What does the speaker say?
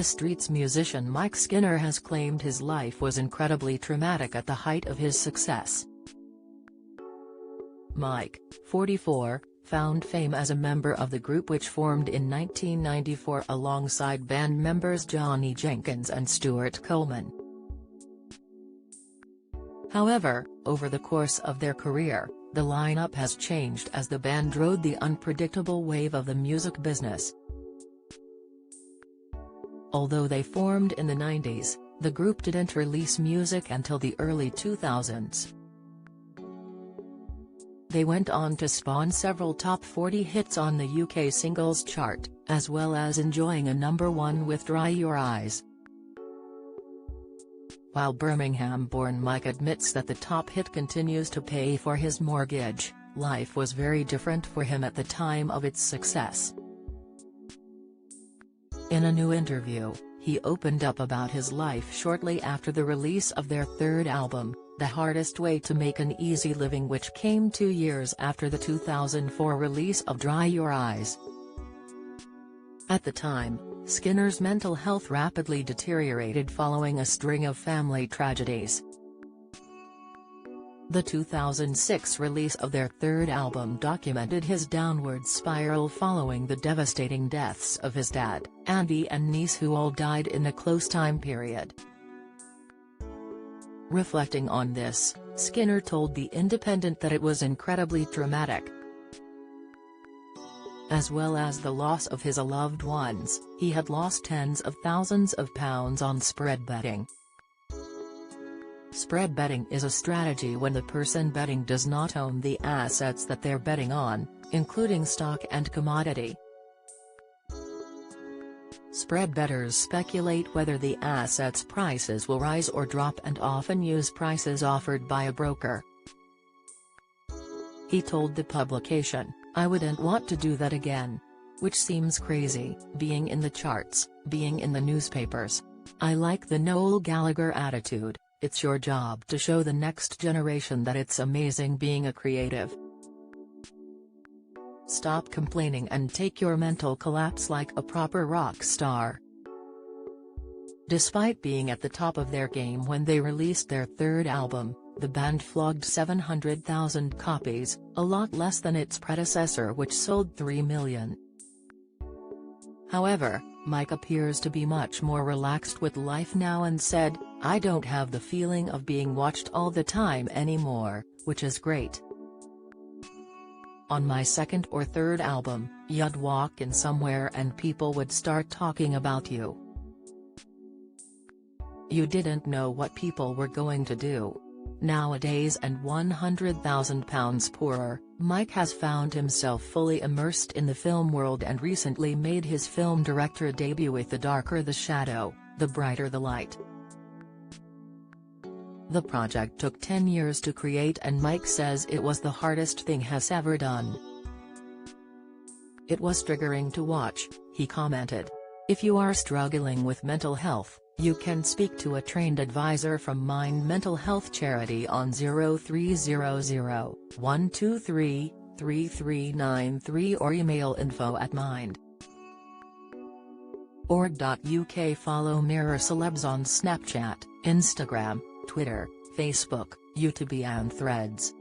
The Streets musician Mike Skinner has claimed his life was incredibly traumatic at the height of his success. Mike, 44, found fame as a member of the group which formed in 1994 alongside band members Johnny Jenkins and Stuart Coleman. However, over the course of their career, the lineup has changed as the band rode the unpredictable wave of the music business. Although they formed in the 90s, the group didn't release music until the early 2000s. They went on to spawn several top 40 hits on the UK singles chart, as well as enjoying a #1 with Dry Your Eyes. While Birmingham-born Mike admits that the top hit continues to pay for his mortgage, life was very different for him at the time of its success. In a new interview, he opened up about his life shortly after the release of their third album, The Hardest Way to Make an Easy Living, which came 2 years after the 2004 release of Dry Your Eyes. At the time, Skinner's mental health rapidly deteriorated following a string of family tragedies. The 2006 release of their third album documented his downward spiral following the devastating deaths of his dad, Andy and niece, who all died in a close time period. Reflecting on this, Skinner told The Independent that it was incredibly traumatic. As well as the loss of his loved ones, he had lost tens of thousands of pounds on spread betting. Spread betting is a strategy when the person betting does not own the assets that they're betting on, including stock and commodity. Spread bettors speculate whether the assets' prices will rise or drop and often use prices offered by a broker. He told the publication, "I wouldn't want to do that again. Which seems crazy, being in the charts, being in the newspapers. I like the Noel Gallagher attitude. It's your job to show the next generation that it's amazing being a creative. Stop complaining and take your mental collapse like a proper rock star." Despite being at the top of their game when they released their third album, the band flogged 700,000 copies, a lot less than its predecessor, which sold 3 million. However, Mike appears to be much more relaxed with life now and said, "I don't have the feeling of being watched all the time anymore, which is great. On my second or third album, you'd walk in somewhere and people would start talking about you. You didn't know what people were going to do. Nowadays, and £100,000 poorer, Mike has found himself fully immersed in the film world and recently made his film director debut with The Darker the Shadow, The Brighter the Light. The project took 10 years to create and Mike says it was the hardest thing he's ever done. "It was triggering to watch," he commented. "If you are struggling with mental health, you can speak to a trained advisor from Mind Mental Health Charity on 0300 123 3393 or email info@mind.org.uk. Follow Mirror Celebs on Snapchat, Instagram, Twitter, Facebook, YouTube and Threads.